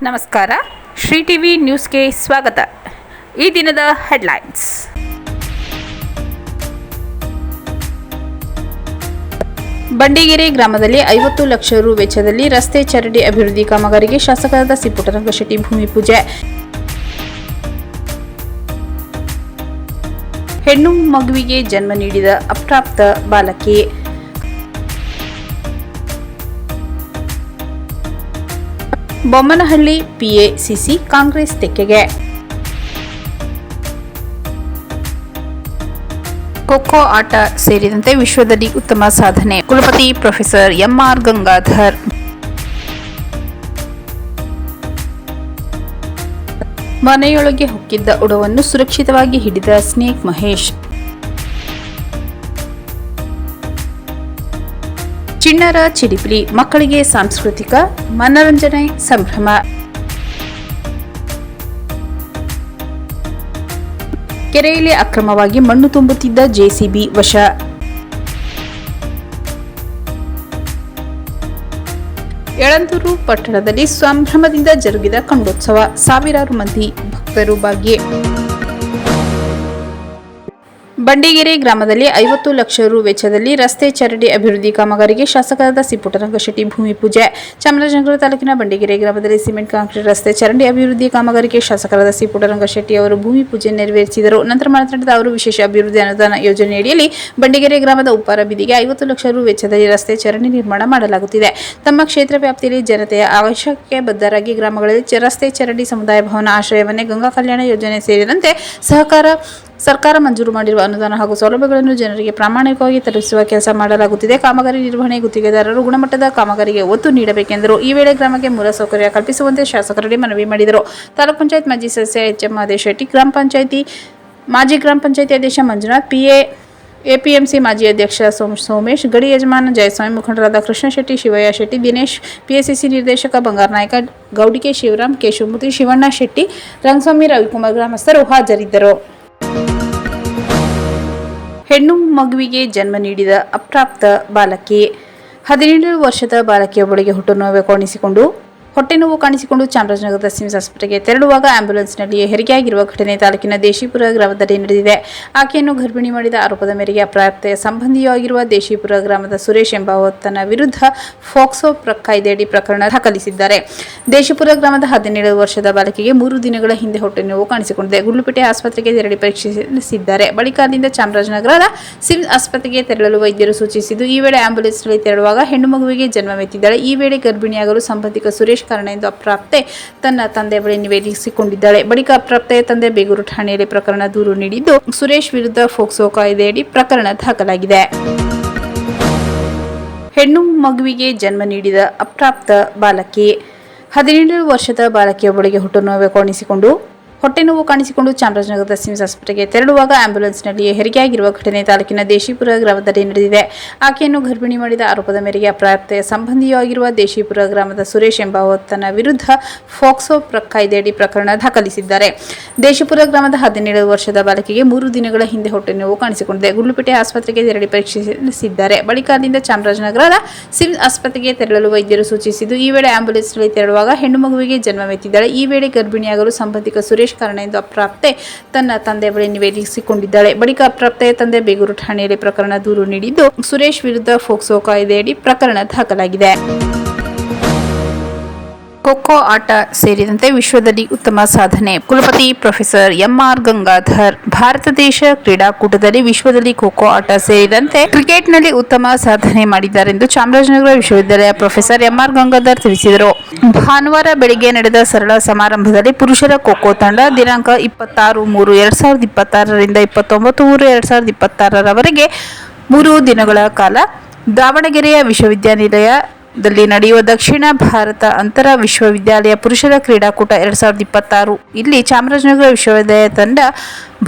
ನಮಸ್ಕಾರ. ಶ್ರೀ ಟಿವಿ ನ್ಯೂಸ್ಗೆ ಸ್ವಾಗತ. ಈ ದಿನದ ಹೆಡ್ಲೈನ್ಸ್. ಬಂಡಿಗೆರೆ ಗ್ರಾಮದಲ್ಲಿ 50 ಲಕ್ಷ ರು ವೆಚ್ಚದಲ್ಲಿ ರಸ್ತೆ ಚರಂಡಿ ಅಭಿವೃದ್ಧಿ ಕಾಮಗಾರಿಗೆ ಶಾಸಕರಾದ ಸಿ ಪುಟ್ಟರಂಗಶೆಟ್ಟಿ ಭೂಮಿ ಪೂಜೆ. ಹೆಣ್ಣು ಮಗುವಿಗೆ ಜನ್ಮ ನೀಡಿದ ಅಪ್ರಾಪ್ತ ಬಾಲಕಿ. ಬೊಮ್ಮನಹಳ್ಳಿ ಪಿಎಸಿಸಿ ಕಾಂಗ್ರೆಸ್ ತೆಕ್ಕೆಗೆ. ಖೋ ಆಟ ಸೇರಿದಂತೆ ವಿಶ್ವದಲ್ಲಿ ಉತ್ತಮ ಸಾಧನೆ. ಕುಲಪತಿ ಪ್ರೊಫೆಸರ್ ಎಂಆರ್ ಗಂಗಾಧರ್. ಮನೆಯೊಳಗೆ ಹೊಕ್ಕಿದ್ದ ಉಡವನ್ನು ಸುರಕ್ಷಿತವಾಗಿ ಹಿಡಿದ ಸ್ನೇಕ್ ಮಹೇಶ್. ಚಿಣ್ಣರ ಚಿಲಿಪಿಲಿ, ಮಕ್ಕಳಿಗೆ ಸಾಂಸ್ಕೃತಿಕ ಮನರಂಜನೆ ಸಂಭ್ರಮ. ಕೆರೆಯಲ್ಲಿ ಅಕ್ರಮವಾಗಿ ಮಣ್ಣು ತುಂಬುತ್ತಿದ್ದ ಜೆಸಿಬಿ ವಶ. ಯಳಂದೂರು ಪಟ್ಟಣದಲ್ಲಿ ಸಂಭ್ರಮದಿಂದ ಜರುಗಿದ ಕಂಡೋತ್ಸವ. ಸಾವಿರಾರು ಮಂದಿ ಭಕ್ತರು ಭಾಗಿ. ಬಂಡಿಗೆರೆ ಗ್ರಾಮದಲ್ಲಿ 50 ಲಕ್ಷ ರು ವೆಚ್ಚದಲ್ಲಿ ರಸ್ತೆ ಚರಂಡಿ ಅಭಿವೃದ್ಧಿ ಕಾಮಗಾರಿಗೆ ಶಾಸಕರಾದ ಸಿ ಪುಟ್ಟರಂಗಶೆಟ್ಟಿ ಭೂಮಿ ಪೂಜೆ. ಚಾಮರಾಜನಗರ ತಾಲೂಕಿನ ಬಂಡಿಗೆರೆ ಗ್ರಾಮದಲ್ಲಿ ಸಿಮೆಂಟ್ ಕಾಂಕ್ರೀಟ್ ರಸ್ತೆ ಚರಂಡಿ ಅಭಿವೃದ್ಧಿ ಕಾಮಗಾರಿಗೆ ಶಾಸಕರಾದ ಸಿ ಪುಟ್ಟರಂಗಶೆಟ್ಟಿ ಅವರು ಭೂಮಿ ಪೂಜೆ ನೆರವೇರಿಸಿದರು. ನಂತರ ಮಾತನಾಡಿದ ಅವರು, ವಿಶೇಷ ಅಭಿವೃದ್ಧಿ ಅನುದಾನ ಯೋಜನೆಯಡಿಯಲ್ಲಿ ಬಂಡಿಗೆರೆ ಗ್ರಾಮದ ಉಪ್ಪಾರ ಬೀದಿಗೆ 50 ಲಕ್ಷ ರು ವೆಚ್ಚದಲ್ಲಿ ರಸ್ತೆ ಚರಂಡಿ ನಿರ್ಮಾಣ ಮಾಡಲಾಗುತ್ತಿದೆ. ತಮ್ಮ ಕ್ಷೇತ್ರ ವ್ಯಾಪ್ತಿಯಲ್ಲಿ ಜನತೆಯ ಅವಶ್ಯಕತೆ ಬದ್ಧರಾಗಿ ಗ್ರಾಮಗಳಲ್ಲಿ ರಸ್ತೆ ಚರಂಡಿ, ಸಮುದಾಯ ಭವನ, ಆಶ್ರಯವನ್ನೇ, ಗಂಗಾ ಕಲ್ಯಾಣ ಯೋಜನೆ ಸೇರಿದಂತೆ ಸರ್ಕಾರ ಮಂಜೂರು ಮಾಡಿರುವ ಅನುದಾನ ಹಾಗೂ ಸೌಲಭ್ಯಗಳನ್ನು ಜನರಿಗೆ ಪ್ರಾಮಾಣಿಕವಾಗಿ ತಲುಪಿಸುವ ಕೆಲಸ ಮಾಡಲಾಗುತ್ತಿದೆ. ಕಾಮಗಾರಿ ನಿರ್ವಹಣೆ ಗುತ್ತಿಗೆದಾರರು ಗುಣಮಟ್ಟದ ಕಾಮಗಾರಿಗೆ ಒತ್ತು ನೀಡಬೇಕೆಂದರು. ಈ ವೇಳೆ ಗ್ರಾಮಕ್ಕೆ ಮೂಲಸೌಕರ್ಯ ಕಲ್ಪಿಸುವಂತೆ ಶಾಸಕರಲ್ಲಿ ಮನವಿ ಮಾಡಿದರು. ತಾಲೂಕ್ ಪಂಚಾಯತ್ ಮಾಜಿ ಸದಸ್ಯ ಎಚ್ಎಂ ಮಾದೇಶೆಟ್ಟಿ, ಮಾಜಿ ಗ್ರಾಮ ಪಂಚಾಯತಿ ಅಧ್ಯಕ್ಷ ಮಂಜುನಾಥ್, ಎಪಿಎಂಸಿ ಮಾಜಿ ಅಧ್ಯಕ್ಷ ಸೋಮೇಶ್, ಗಡಿ ಯಜಮಾನ ಜಯಸ್ವಾಮಿ, ಮುಖಂಡರಾದ ಕೃಷ್ಣ ಶೆಟ್ಟಿ, ಶಿವಯ್ಯ ಶೆಟ್ಟಿ, ದಿನೇಶ್, ಪಿಎಸಿಸಿ ನಿರ್ದೇಶಕ ಬಂಗಾರ ನಾಯಕ, ಗೌಡಿಕೆ ಶಿವರಾಮ್, ಕೇಶವಮೂರ್ತಿ, ಶಿವಣ್ಣ ಶೆಟ್ಟಿ, ರಂಗಸ್ವಾಮಿ, ರವಿಕುಮಾರ್ ಗ್ರಾಮಸ್ಥರು ಹಾಜರಿದ್ದರು. ಹೆಣ್ಣು ಮಗುವಿಗೆ ಜನ್ಮ ನೀಡಿದ ಅಪ್ರಾಪ್ತ ಬಾಲಕಿ. 17 ವರ್ಷದ ಬಾಲಕಿಯೊಬ್ಬಳಿಗೆ ಹೊಟ್ಟೆ ನೋವು ಕಾಣಿಸಿಕೊಂಡು ಚಾಮರಾಜನಗರದ ಸಿಮ್ಸ್ ಆಸ್ಪತ್ರೆಗೆ ತೆರಳುವಾಗ ಆಂಬ್ಯುಲೆನ್ಸ್ನಲ್ಲಿಯೇ ಹೆರಿಗೆಯಾಗಿರುವ ಘಟನೆ ತಾಲೂಕಿನ ದೇಶಿಪುರ ಗ್ರಾಮದಲ್ಲಿ ನಡೆದಿದೆ. ಆಕೆಯನ್ನು ಗರ್ಭಿಣಿ ಮಾಡಿದ ಆರೋಪದ ಮೇರೆಗೆ ಅಪ್ರಾಪ್ತೆಯ ಸಂಬಂಧಿಯೂ ಆಗಿರುವ ದೇಶಿಪುರ ಗ್ರಾಮದ ಸುರೇಶ್ ಎಂಬಾತನ ವಿರುದ್ಧ ಫಾಕ್ಸೋ ಕಾಯ್ದೆಯಡಿ ಪ್ರಕರಣ ದಾಖಲಿಸಿದ್ದಾರೆ. ದೇಶಿಪುರ ಗ್ರಾಮದ 17 ವರ್ಷದ ಬಾಲಕಿಗೆ 3 ದಿನಗಳ ಹಿಂದೆ ಹೊಟ್ಟೆ ನೋವು ಕಾಣಿಸಿಕೊಂಡಿದೆ. ಗುಂಡ್ಲುಪೇಟೆ ಆಸ್ಪತ್ರೆಗೆ ತೆರಳಿ ಪರೀಕ್ಷಿಸಿದ್ದಾರೆ. ಬಳಿಕ ಅಲ್ಲಿಂದ ಚಾಮರಾಜನಗರದ ಸಿಮ್ಸ್ ಆಸ್ಪತ್ರೆಗೆ ತೆರಳಲು ವೈದ್ಯರು ಸೂಚಿಸಿದ್ದು, ಈ ವೇಳೆ ಆಂಬ್ಯುಲೆನ್ಸ್ನಲ್ಲಿ ತೆರಳುವಾಗ ಹೆಣ್ಣು ಮಗುವಿಗೆ ಜನ್ಮವೆತ್ತಿದ್ದಾಳೆ. ಈ ವೇಳೆ ಗರ್ಭಿಣಿಯಾಗಲು ಸಂಬಂಧಿಕ ಸುರೇಶ್ ಕಾರಣ ಎಂದು ಅಪ್ರಾಪ್ತೆ ತನ್ನ ತಂದೆ ಬಳಿ ನಿವೇದಿಸಿಕೊಂಡಿದ್ದಾಳೆ. ಬಳಿಕ ಅಪ್ರಾಪ್ತೆಯ ತಂದೆ ಬೇಗೂರು ಠಾಣೆಯಲ್ಲಿ ಪ್ರಕರಣ ದೂರು ನೀಡಿದ್ದು, ಸುರೇಶ್ ವಿರುದ್ಧ ಫೋಕ್ಸೋ ಕಾಯ್ದೆಯಡಿ ಪ್ರಕರಣ ದಾಖಲಾಗಿದೆ. ಹೆಣ್ಣು ಮಗುವಿಗೆ ಜನ್ಮ ನೀಡಿದ ಅಪ್ರಾಪ್ತ ಬಾಲಕಿ. 17 ವರ್ಷದ ಬಾಲಕಿಯೊಬ್ಬಳಿಗೆ ಹೊಟ್ಟೆ ನೋವು ಕಾಣಿಸಿಕೊಂಡು ಚಾಮರಾಜನಗರದ ಸಿಮ್ಸ್ ಆಸ್ಪತ್ರೆಗೆ ತೆರಳುವಾಗ ಆಂಬ್ಯುಲೆನ್ಸ್ನಲ್ಲಿಯೇ ಹೆರಿಗೆಯಾಗಿರುವ ಘಟನೆ ತಾಲೂಕಿನ ದೇಶಿಪುರ ಗ್ರಾಮದಲ್ಲಿ ನಡೆದಿದೆ. ಆಕೆಯನ್ನು ಗರ್ಭಿಣಿ ಮಾಡಿದ ಆರೋಪದ ಮೇರೆಗೆ ಅಪ್ರಾಪ್ತೆಯ ಸಂಬಂಧಿಯೂ ಆಗಿರುವ ದೇಶಿಪುರ ಗ್ರಾಮದ ಸುರೇಶ್ ಎಂಬಾತನ ವಿರುದ್ಧ ಫಾಕ್ಸೋ ಕಾಯ್ದೆಯಡಿ ಪ್ರಕರಣ ದಾಖಲಿಸಿದ್ದಾರೆ. ದೇಶಿಪುರ ಗ್ರಾಮದ 17 ವರ್ಷದ ಬಾಲಕಿಗೆ 3 ದಿನಗಳ ಹಿಂದೆ ಹೊಟ್ಟೆ ನೋವು ಕಾಣಿಸಿಕೊಂಡಿದೆ. ಗುಂಡ್ಲುಪೇಟೆ ಆಸ್ಪತ್ರೆಗೆ ತೆರಳಿ ಪರೀಕ್ಷಿಸಿದ್ದಾರೆ. ಬಳಿಕ ಅಲ್ಲಿಂದ ಚಾಮರಾಜನಗರದ ಸಿಮ್ಸ್ ಆಸ್ಪತ್ರೆಗೆ ತೆರಳಲು ವೈದ್ಯರು ಸೂಚಿಸಿದ್ದು, ಈ ವೇಳೆ ಆಂಬ್ಯುಲೆನ್ಸ್ನಲ್ಲಿ ತೆರಳುವಾಗ ಹೆಣ್ಣು ಮಗುವಿಗೆ ಜನ್ಮವೆತ್ತಿದ್ದಾಳೆ. ಈ ವೇಳೆ ಗರ್ಭಿಣಿಯಾಗಲು ಸಂಬಂಧಿಕ ಸುರೇಶ್ ಕಾರಣ ಎಂದು ಅಪ್ರಾಪ್ತೆ ತನ್ನ ತಂದೆ ಬಳಿ ನಿವೇದಿಸಿಕೊಂಡಿದ್ದಾಳೆ. ಬಳಿಕ ಅಪ್ರಾಪ್ತೆಯ ತಂದೆ ಬೇಗೂರು ಠಾಣೆಯಲ್ಲಿ ಪ್ರಕರಣ ದೂರು ನೀಡಿದ್ದು, ಸುರೇಶ್ ವಿರುದ್ಧ ಫೋಕ್ಸೋ ಕಾಯ್ದೆಯಡಿ ಪ್ರಕರಣ ದಾಖಲಾಗಿದೆ. ಖೋ ಆಟ ಸೇರಿದಂತೆ ವಿಶ್ವದಲ್ಲಿ ಉತ್ತಮ ಸಾಧನೆ. ಕುಲಪತಿ ಪ್ರೊಫೆಸರ್ ಎಂಆರ್ ಗಂಗಾಧರ್. ಭಾರತ ದೇಶ ಕ್ರೀಡಾಕೂಟದಲ್ಲಿ ವಿಶ್ವದಲ್ಲಿ ಖೋ ಆಟ ಸೇರಿದಂತೆ ಕ್ರಿಕೆಟ್ನಲ್ಲಿ ಉತ್ತಮ ಸಾಧನೆ ಮಾಡಿದ್ದಾರೆಂದು ಚಾಮರಾಜನಗರ ವಿಶ್ವವಿದ್ಯಾಲಯ ಪ್ರೊಫೆಸರ್ ಎಂಆರ್ ಗಂಗಾಧರ್ ತಿಳಿಸಿದರು. ಭಾನುವಾರ ಬೆಳಗ್ಗೆ ನಡೆದ ಸರಳ ಸಮಾರಂಭದಲ್ಲಿ ಪುರುಷರ ಖೋ ತಂಡ ದಿನಾಂಕ 26/3/2026 ರಿಂದ 29/3/2026 ರವರೆಗೆ 3 ದಿನಗಳ ಕಾಲ ದಾವಣಗೆರೆಯ ವಿಶ್ವವಿದ್ಯಾನಿಲಯದಲ್ಲಿ ನಡೆಯುವ ದಕ್ಷಿಣ ಭಾರತ ಅಂತರ ವಿಶ್ವವಿದ್ಯಾಲಯ ಪುರುಷರ ಕ್ರೀಡಾಕೂಟ 2026 ಇಲ್ಲಿ ಚಾಮರಾಜನಗರ ವಿಶ್ವವಿದ್ಯಾಲಯ ತಂಡ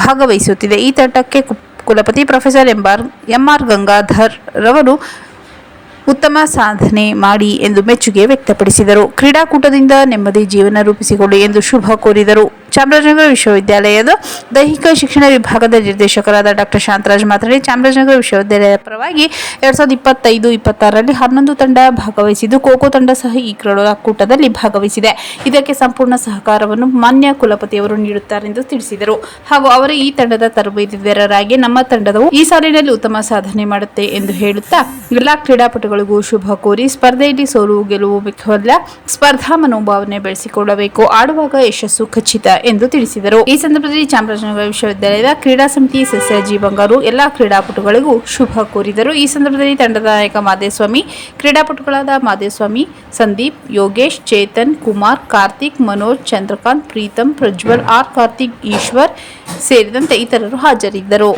ಭಾಗವಹಿಸುತ್ತಿದೆ. ಈ ತಂಡಕ್ಕೆ ಕುಲಪತಿ ಪ್ರೊಫೆಸರ್ ಎಂಆರ್ ಗಂಗಾಧರ್ ರವರು ಉತ್ತಮ ಸಾಧನೆ ಮಾಡಿ ಎಂದು ಮೆಚ್ಚುಗೆ ವ್ಯಕ್ತಪಡಿಸಿದರು. ಕ್ರೀಡಾಕೂಟದಿಂದ ನೆಮ್ಮದಿ ಜೀವನ ರೂಪಿಸಿಕೊಳ್ಳಿ ಎಂದು ಶುಭ ಕೋರಿದರು. ಚಾಮರಾಜನಗರ ವಿಶ್ವವಿದ್ಯಾಲಯದ ದೈಹಿಕ ಶಿಕ್ಷಣ ವಿಭಾಗದ ನಿರ್ದೇಶಕರಾದ ಡಾಕ್ಟರ್ ಶಾಂತರಾಜ್ ಮಾತನಾಡಿ, ಚಾಮರಾಜನಗರ ವಿಶ್ವವಿದ್ಯಾಲಯದ ಪರವಾಗಿ 2025-26ರಲ್ಲಿ 11 ತಂಡ ಭಾಗವಹಿಸಿದ್ದು, ಖೋ ತಂಡ ಸಹ ಈ ಕ್ರೀಡಾಕೂಟದಲ್ಲಿ ಭಾಗವಹಿಸಿದೆ. ಇದಕ್ಕೆ ಸಂಪೂರ್ಣ ಸಹಕಾರವನ್ನು ಮಾನ್ಯ ಕುಲಪತಿಯವರು ನೀಡುತ್ತಾರೆಂದು ತಿಳಿಸಿದರು. ಹಾಗೂ ಅವರು ಈ ತಂಡದ ತರಬೇತುದಾರರಾಗಿ ನಮ್ಮ ತಂಡವು ಈ ಸಾಲಿನಲ್ಲಿ ಉತ್ತಮ ಸಾಧನೆ ಮಾಡುತ್ತೆ ಎಂದು ಹೇಳುತ್ತಾ, ಎಲ್ಲಾ ಕ್ರೀಡಾಪಟುಗಳಿಗೂ ಶುಭ ಕೋರಿ ಸ್ಪರ್ಧೆಯಲ್ಲಿ ಸೋಲು ಗೆಲುವು ಮುಖ್ಯವಲ್ಲ, ಸ್ಪರ್ಧಾ ಮನೋಭಾವನೆ ಬೆಳೆಸಿಕೊಳ್ಳಬೇಕು, ಆಡುವಾಗ ಯಶಸ್ಸು ಖಚಿತ ಎಂದು ತಿಳಿಸಿದರು. ಈ ಸಂದರ್ಭದಲ್ಲಿ ಚಾಮರಾಜನಗರ ವಿಶ್ವವಿದ್ಯಾಲಯದ ಕ್ರೀಡಾ ಸಮಿತಿ ಸದಸ್ಯ ಜಿ ಬಂಗಾರು ಎಲ್ಲಾ ಕ್ರೀಡಾಪಟುಗಳಿಗೂ ಶುಭ ಕೋರಿದರು. ಈ ಸಂದರ್ಭದಲ್ಲಿ ತಂಡದ ನಾಯಕ ಮಾದೇಸ್ವಾಮಿ, ಕ್ರೀಡಾಪಟುಗಳಾದ ಮಾದೇಸ್ವಾಮಿ, ಸಂದೀಪ್, ಯೋಗೇಶ್, ಚೇತನ್, ಕುಮಾರ್, ಕಾರ್ತಿಕ್, ಮನೋಜ್, ಚಂದ್ರಕಾಂತ್, ಪ್ರೀತಂ, ಪ್ರಜ್ವಲ್, ಆರ್ ಕಾರ್ತಿಕ್, ಈಶ್ವರ್ ಸೇರಿದಂತೆ ಇತರರು ಹಾಜರಿದ್ದರು.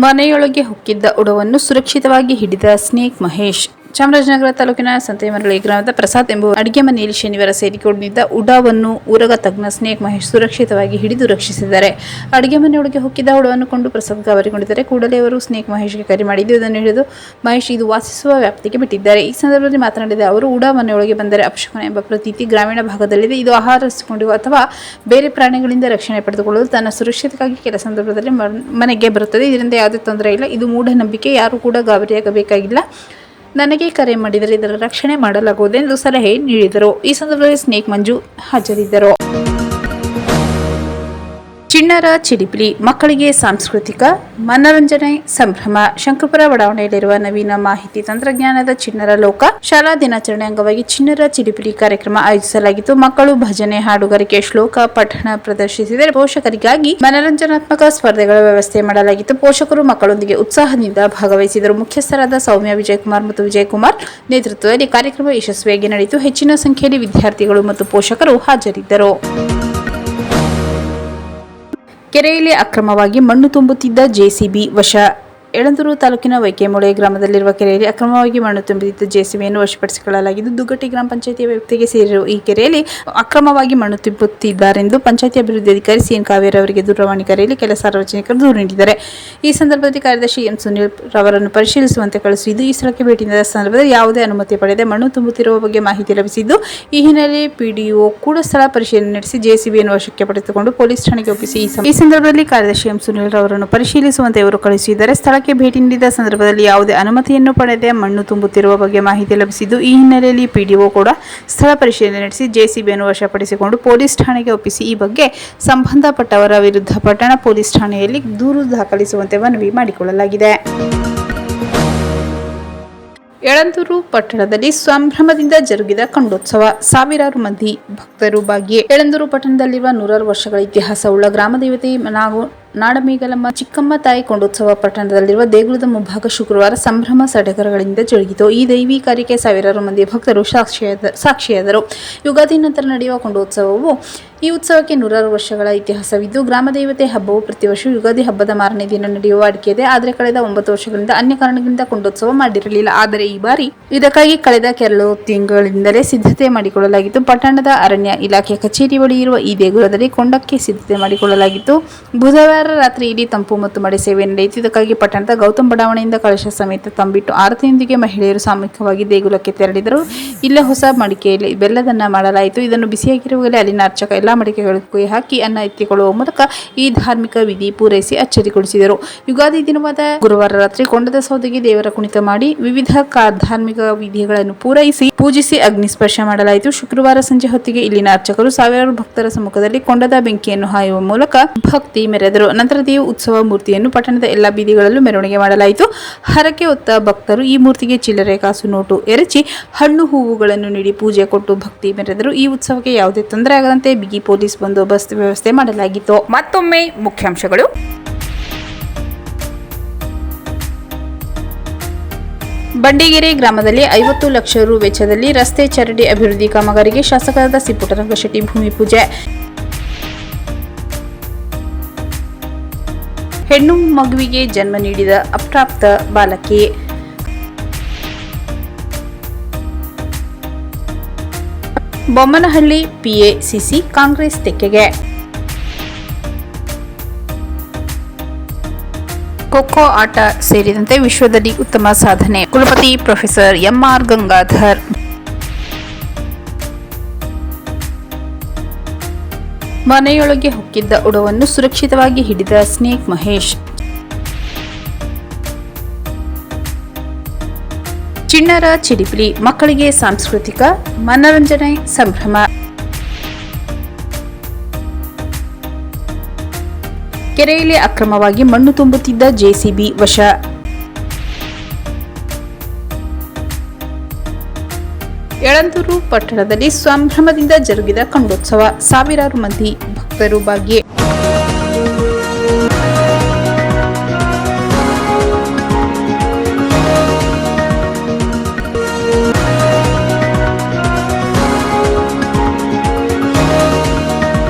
ಮನೆಯೊಳಗೆ ಹೊಕ್ಕಿದ್ದ ಉಡವನ್ನು ಸುರಕ್ಷಿತವಾಗಿ ಹಿಡಿದ ಸ್ನೇಕ್ ಮಹೇಶ್. ಚಾಮರಾಜನಗರ ತಾಲೂಕಿನ ಸಂತೆಮರಳಿ ಗ್ರಾಮದ ಪ್ರಸಾದ್ ಎಂಬುವ ಅಡುಗೆ ಮನೆಯಲ್ಲಿ ಶನಿವಾರ ಸೇರಿಕೊಂಡಿದ್ದ ಉಡವನ್ನು ಊರಗ ತಜ್ಞ ಸ್ನೇಕ್ ಮಹೇಶ್ ಸುರಕ್ಷಿತವಾಗಿ ಹಿಡಿದು ರಕ್ಷಿಸಿದ್ದಾರೆ. ಅಡುಗೆ ಮನೆಯೊಳಗೆ ಹೊಕ್ಕಿದ್ದ ಉಡವನ್ನು ಕೊಂಡು ಪ್ರಸಾದ್ ಗಾಬರಿಗೊಂಡಿದ್ದಾರೆ. ಕೂಡಲೇ ಅವರು ಸ್ನೇಕ್ ಮಹೇಶ್ಗೆ ಕರೆ ಮಾಡಿದ್ದು, ಇದನ್ನು ಹಿಡಿದು ಮಹೇಶ್ ಇದು ವಾಸಿಸುವ ವ್ಯಾಪ್ತಿಗೆ ಬಿಟ್ಟಿದ್ದಾರೆ. ಈ ಸಂದರ್ಭದಲ್ಲಿ ಮಾತನಾಡಿದ ಅವರು, ಉಡ ಮನೆಯೊಳಗೆ ಬಂದರೆ ಅಪಶಕುನ ಎಂಬ ಪ್ರತೀತಿ ಗ್ರಾಮೀಣ ಭಾಗದಲ್ಲಿದೆ. ಇದು ಆಹಾರಸಿಕೊಂಡು ಅಥವಾ ಬೇರೆ ಪ್ರಾಣಿಗಳಿಂದ ರಕ್ಷಣೆ ಪಡೆದುಕೊಳ್ಳಲು ತನ್ನ ಸುರಕ್ಷತೆಗಾಗಿ ಕೆಲ ಸಂದರ್ಭದಲ್ಲಿ ಮನೆಗೆ ಬರುತ್ತದೆ. ಇದರಿಂದ ಯಾವುದೇ ತೊಂದರೆ ಇಲ್ಲ. ಇದು ಮೂಢನಂಬಿಕೆ. ಯಾರು ಕೂಡ ಗಾಬರಿಯಾಗಬೇಕಾಗಿಲ್ಲ. ನನಗೆ ಕರೆ ಮಾಡಿದರೆ ಇದರ ರಕ್ಷಣೆ ಮಾಡಲಾಗುವುದು ಎಂದು ಸಲಹೆ ನೀಡಿದರು. ಈ ಸಂದರ್ಭದಲ್ಲಿ ಸ್ನೇಕ್ ಮಂಜು ಹಾಜರಿದ್ದರು. ಚಿಣ್ಣರ ಚಿಲಿಪಿಲಿ ಮಕ್ಕಳಿಗೆ ಸಾಂಸ್ಕೃತಿಕ ಮನರಂಜನೆ ಸಂಭ್ರಮ. ಶಂಕರಪುರ ಬಡಾವಣೆಯಲ್ಲಿರುವ ನವೀನ ಮಾಹಿತಿ ತಂತ್ರಜ್ಞಾನದ ಚಿಣ್ಣರ ಲೋಕ ಶಾಲಾ ದಿನಾಚರಣೆ ಅಂಗವಾಗಿ ಚಿಣ್ಣರ ಚಿಲಿಪಿಲಿ ಕಾರ್ಯಕ್ರಮ ಆಯೋಜಿಸಲಾಗಿತ್ತು. ಮಕ್ಕಳು ಭಜನೆ, ಹಾಡುಗಾರಿಕೆ, ಶ್ಲೋಕ ಪಠಣ ಪ್ರದರ್ಶಿಸಿದರೆ ಪೋಷಕರಿಗಾಗಿ ಮನರಂಜನಾತ್ಮಕ ಸ್ಪರ್ಧೆಗಳ ವ್ಯವಸ್ಥೆ ಮಾಡಲಾಗಿತ್ತು. ಪೋಷಕರು ಮಕ್ಕಳೊಂದಿಗೆ ಉತ್ಸಾಹದಿಂದ ಭಾಗವಹಿಸಿದರು. ಮುಖ್ಯಸ್ಥರಾದ ಸೌಮ್ಯ ವಿಜಯಕುಮಾರ್ ಮತ್ತು ವಿಜಯಕುಮಾರ್ ನೇತೃತ್ವದಲ್ಲಿ ಕಾರ್ಯಕ್ರಮ ಯಶಸ್ವಿಯಾಗಿ ನಡೆಯಿತು. ಹೆಚ್ಚಿನ ಸಂಖ್ಯೆಯಲ್ಲಿ ವಿದ್ಯಾರ್ಥಿಗಳು ಮತ್ತು ಪೋಷಕರು ಹಾಜರಿದ್ದರು. ಕೆರೆಯಲ್ಲಿ ಅಕ್ರಮವಾಗಿ ಮಣ್ಣು ತುಂಬುತ್ತಿದ್ದ ಜೆಸಿಬಿ ವಶ. ಯಳಂದೂರು ತಾಲೂಕಿನ ವೈಕೆಮೂಳೆ ಗ್ರಾಮದಲ್ಲಿರುವ ಕೆರೆಯಲ್ಲಿ ಅಕ್ರಮವಾಗಿ ಮಣ್ಣು ತುಂಬುತ್ತಿದ್ದ ಜೆಸಿಬಿಯನ್ನು ವಶಪಡಿಸಿಕೊಳ್ಳಲಾಗಿದ್ದು, ದುಗ್ಗಟ್ಟಿ ಗ್ರಾಮ ಪಂಚಾಯಿತಿಯ ವ್ಯಾಪ್ತಿಗೆ ಸೇರಿರುವ ಈ ಕೆರೆಯಲ್ಲಿ ಅಕ್ರಮವಾಗಿ ಮಣ್ಣು ತುಂಬುತ್ತಿದ್ದಾರೆಂದು ಪಂಚಾಯಿತಿ ಅಭಿವೃದ್ಧಿ ಅಧಿಕಾರಿ ಸಿಎನ್ ಕಾವೇರಿ ಅವರಿಗೆ ದೂರವಾಣಿ ಕರೆಯಲ್ಲಿ ಕೆಲ ಸಾರ್ವಜನಿಕರು ದೂರು ನೀಡಿದ್ದಾರೆ. ಈ ಸಂದರ್ಭದಲ್ಲಿ ಕಾರ್ಯದರ್ಶಿ ಎಂ ಸುನಿಲ್ ರವರನ್ನು ಪರಿಶೀಲಿಸುವಂತೆ ಕಳಿಸಿದ್ದು, ಈ ಸ್ಥಳಕ್ಕೆ ಭೇಟಿ ನೀಡಿದ ಸಂದರ್ಭದಲ್ಲಿ ಯಾವುದೇ ಅನುಮತಿ ಪಡೆದೇ ಮಣ್ಣು ತುಂಬುತ್ತಿರುವ ಬಗ್ಗೆ ಮಾಹಿತಿ ಲಭಿಸಿದ್ದು, ಈ ಹಿನ್ನೆಲೆಯಲ್ಲಿ ಪಿಡಿಒ ಕೂಡ ಸ್ಥಳ ಪರಿಶೀಲನೆ ನಡೆಸಿ ಜೆಸಿಬಿಯನ್ನು ವಶಕ್ಕೆ ಪಡೆದುಕೊಂಡು ಪೊಲೀಸ್ ಠಾಣೆಗೆ ಒಪ್ಪಿಸಿ ಈ ಸಂದರ್ಭದಲ್ಲಿ ಕಾರ್ಯದರ್ಶಿ ಎಂ ಸುನಿಲ್ ರವರನ್ನು ಪರಿಶೀಲಿಸುವಂತೆ ಅವರು ಕಳಿಸಿದ್ದಾರೆ. ಸ್ಥಳಕ್ಕೆ ಭೇಟಿ ನೀಡಿದ ಸಂದರ್ಭದಲ್ಲಿ ಯಾವುದೇ ಅನುಮತಿಯನ್ನು ಪಡೆದೇ ಮಣ್ಣು ತುಂಬುತ್ತಿರುವ ಬಗ್ಗೆ ಮಾಹಿತಿ ಲಭಿಸಿದ್ದು, ಈ ಹಿನ್ನೆಲೆಯಲ್ಲಿ ಪಿಡಿಒ ಕೂಡ ಸ್ಥಳ ಪರಿಶೀಲನೆ ನಡೆಸಿ ಜೆಸಿಬಿಯನ್ನು ವಶಪಡಿಸಿಕೊಂಡು ಪೊಲೀಸ್ ಠಾಣೆಗೆ ಒಪ್ಪಿಸಿ ಈ ಬಗ್ಗೆ ಸಂಬಂಧಪಟ್ಟವರ ವಿರುದ್ಧ ಪಟ್ಟಣ ಪೊಲೀಸ್ ಠಾಣೆಯಲ್ಲಿ ದೂರು ದಾಖಲಿಸುವಂತೆ ಮನವಿ ಮಾಡಿಕೊಳ್ಳಲಾಗಿದೆ. ಯಳಂದೂರು ಪಟ್ಟಣದಲ್ಲಿ ಸಂಭ್ರಮದಿಂದ ಜರುಗಿದ ಕೊಂಡೋತ್ಸವ. ಸಾವಿರಾರು ಮಂದಿ ಭಕ್ತರು ಭಾಗಿ. ಯಳಂದೂರು ಪಟ್ಟಣದಲ್ಲಿರುವ 100 ವರ್ಷಗಳ ಇತಿಹಾಸವುಳ್ಳ ಗ್ರಾಮದೇವತೆ ನಾಡಮೇಗಲಮ್ಮ ಚಿಕ್ಕಮ್ಮ ತಾಯಿ ಕೊಂಡೋತ್ಸವ ಪಟ್ಟಣದಲ್ಲಿರುವ ದೇಗುಲದ ಮುಂಭಾಗ ಶುಕ್ರವಾರ ಸಂಭ್ರಮ ಸಡಗರಗಳಿಂದ ಜರುಗಿತು. ಈ ದೈವಿ ಕಾರ್ಯಕ್ಕೆ ಸಾವಿರಾರು ಮಂದಿ ಭಕ್ತರು ಸಾಕ್ಷಿಯಾದರು. ಯುಗಾದಿ ನಂತರ ನಡೆಯುವ ಕೊಂಡೋತ್ಸವವು ಈ ಉತ್ಸವಕ್ಕೆ 100 ವರ್ಷಗಳ ಇತಿಹಾಸವಿದ್ದು, ಗ್ರಾಮದೇವತೆ ಹಬ್ಬವು ಪ್ರತಿ ವರ್ಷ ಯುಗಾದಿ ಹಬ್ಬದ ಮಾರನೇ ದಿನ ನಡೆಯುವ ವಾಡಿಕೆಯಿದೆ. ಆದರೆ ಕಳೆದ 9 ವರ್ಷಗಳಿಂದ ಅನ್ಯ ಕಾರಣಗಳಿಂದ ಕೊಂಡೋತ್ಸವ ಮಾಡಿರಲಿಲ್ಲ. ಆದರೆ ಈ ಬಾರಿ ಇದಕ್ಕಾಗಿ ಕಳೆದ ಕೆಲವು ತಿಂಗಳಿಂದಲೇ ಸಿದ್ಧತೆ ಮಾಡಿಕೊಳ್ಳಲಾಗಿತ್ತು. ಪಟ್ಟಣದ ಅರಣ್ಯ ಇಲಾಖೆ ಕಚೇರಿ ಬಳಿ ಇರುವ ಈ ದೇಗುಲದಲ್ಲಿ ಕೊಂಡಕ್ಕೆ ಸಿದ್ಧತೆ ಮಾಡಿಕೊಳ್ಳಲಾಗಿತ್ತು. ಬುಧವಾರ ರಾತ್ರಿ ಇಡೀ ತಂಪು ಮತ್ತು ಮಳೆ ಸೇವೆ ನಡೆಯಿತು. ಇದಕ್ಕಾಗಿ ಪಟ್ಟಣದ ಗೌತಮ್ ಬಡಾವಣೆಯಿಂದ ಕಳಶ ಸಮೇತ ತಂಬಿಟ್ಟು ಆರತಿಯೊಂದಿಗೆ ಮಹಿಳೆಯರು ಸಾಮೂಹಿಕವಾಗಿ ದೇಗುಲಕ್ಕೆ ತೆರಳಿದರು. ಇಲ್ಲೇ ಹೊಸ ಮಡಿಕೆಯಲ್ಲಿ ಬೆಲ್ಲದನ್ನ ಮಾಡಲಾಯಿತು. ಇದನ್ನು ಬಿಸಿಯಾಗಿರುವಾಗಲೇ ಅಲ್ಲಿನ ಅರ್ಚಕ ಎಲ್ಲಾ ಮಡಿಕೆಗಳಿಗೆ ಕುಯ್ಯಿ ಹಾಕಿ ಅನ್ನ ಎತ್ತಿಕೊಳ್ಳುವ ಮೂಲಕ ಈ ಧಾರ್ಮಿಕ ವಿಧಿ ಪೂರೈಸಿ ಅಚ್ಚರಿಗೊಳಿಸಿದರು. ಯುಗಾದಿ ದಿನವಾದ ಗುರುವಾರ ರಾತ್ರಿ ಕೊಂಡದ ಸೌದೆಗೆ ದೇವರ ಕುಣಿತ ಮಾಡಿ ವಿವಿಧ ಧಾರ್ಮಿಕ ವಿಧಿಗಳನ್ನು ಪೂರೈಸಿ ಪೂಜಿಸಿ ಅಗ್ನಿಸ್ಪರ್ಶ ಮಾಡಲಾಯಿತು. ಶುಕ್ರವಾರ ಸಂಜೆ ಹೊತ್ತಿಗೆ ಇಲ್ಲಿನ ಅರ್ಚಕರು ಸಾವಿರಾರು ಭಕ್ತರ ಸಮ್ಮುಖದಲ್ಲಿ ಕೊಂಡದ ಬೆಂಕಿಯನ್ನು ಹಾಯುವ ಮೂಲಕ ಭಕ್ತಿ ಮೆರೆದರು. ನಂತರ ದೇವ ಉತ್ಸವ ಮೂರ್ತಿಯನ್ನು ಪಟ್ಟಣದ ಎಲ್ಲಾ ಬೀದಿಗಳಲ್ಲೂ ಮೆರವಣಿಗೆ ಮಾಡಲಾಯಿತು. ಹರಕೆ ಹೊತ್ತ ಭಕ್ತರು ಈ ಮೂರ್ತಿಗೆ ಚಿಲ್ಲರೆ ಕಾಸು ನೋಟು ಎರಚಿ ಹಣ್ಣು ಹೂವುಗಳನ್ನು ನೀಡಿ ಪೂಜೆ ಕೊಟ್ಟು ಭಕ್ತಿ ಮೆರೆದರು. ಈ ಉತ್ಸವಕ್ಕೆ ಯಾವುದೇ ತೊಂದರೆ ಆಗದಂತೆ ಬಿಗಿ ಪೊಲೀಸ್ ಬಂದೋಬಸ್ತ್ ವ್ಯವಸ್ಥೆ ಮಾಡಲಾಗಿತ್ತು. ಮತ್ತೊಮ್ಮೆ ಮುಖ್ಯಾಂಶಗಳು. ಬಂಡಿಗೆರೆ ಗ್ರಾಮದಲ್ಲಿ 50 ಲಕ್ಷ ರು ವೆಚ್ಚದಲ್ಲಿ ರಸ್ತೆ ಚರಂಡಿ ಅಭಿವೃದ್ಧಿ ಕಾಮಗಾರಿಗೆ ಶಾಸಕರಾದ ಸಿ ಪುಟ್ಟರಂಗಶೆಟ್ಟಿ ಭೂಮಿ ಪೂಜೆ. ಹೆಣ್ಣು ಮಗುವಿಗೆ ಜನ್ಮ ನೀಡಿದ ಅಪ್ರಾಪ್ತ ಬಾಲಕಿ. ಬೊಮ್ಮನಹಳ್ಳಿ ಪಿಎಸಿಸಿ ಕಾಂಗ್ರೆಸ್ ತೆಕ್ಕೆಗೆ. ಖೋ ಆಟ ಸೇರಿದಂತೆ ವಿಶ್ವದಲ್ಲಿ ಉತ್ತಮ ಸಾಧನೆ. ಕುಲಪತಿ ಪ್ರೊಫೆಸರ್ ಎಂಆರ್ ಗಂಗಾಧರ್. ಮನೆಯೊಳಗೆ ಹೊಕ್ಕಿದ್ದ ಉಡವನ್ನು ಸುರಕ್ಷಿತವಾಗಿ ಹಿಡಿದ ಸ್ನೇಕ್ ಮಹೇಶ್. ಚಿಣ್ಣರ ಚಿಲಿಪಿಲಿ, ಮಕ್ಕಳಿಗೆ ಸಾಂಸ್ಕೃತಿಕ ಮನರಂಜನೆ ಸಂಭ್ರಮ. ಕೆರೆಯಲ್ಲಿ ಅಕ್ರಮವಾಗಿ ಮಣ್ಣು ತುಂಬುತ್ತಿದ್ದ ಜೆಸಿಬಿ ವಶ. ಯಳಂದೂರು ಪಟ್ಟಣದಲ್ಲಿ ಸಂಭ್ರಮದಿಂದ ಜರುಗಿದ ಕಂಡೋತ್ಸವ, ಸಾವಿರಾರು ಮಂದಿ ಭಕ್ತರು ಭಾಗಿ.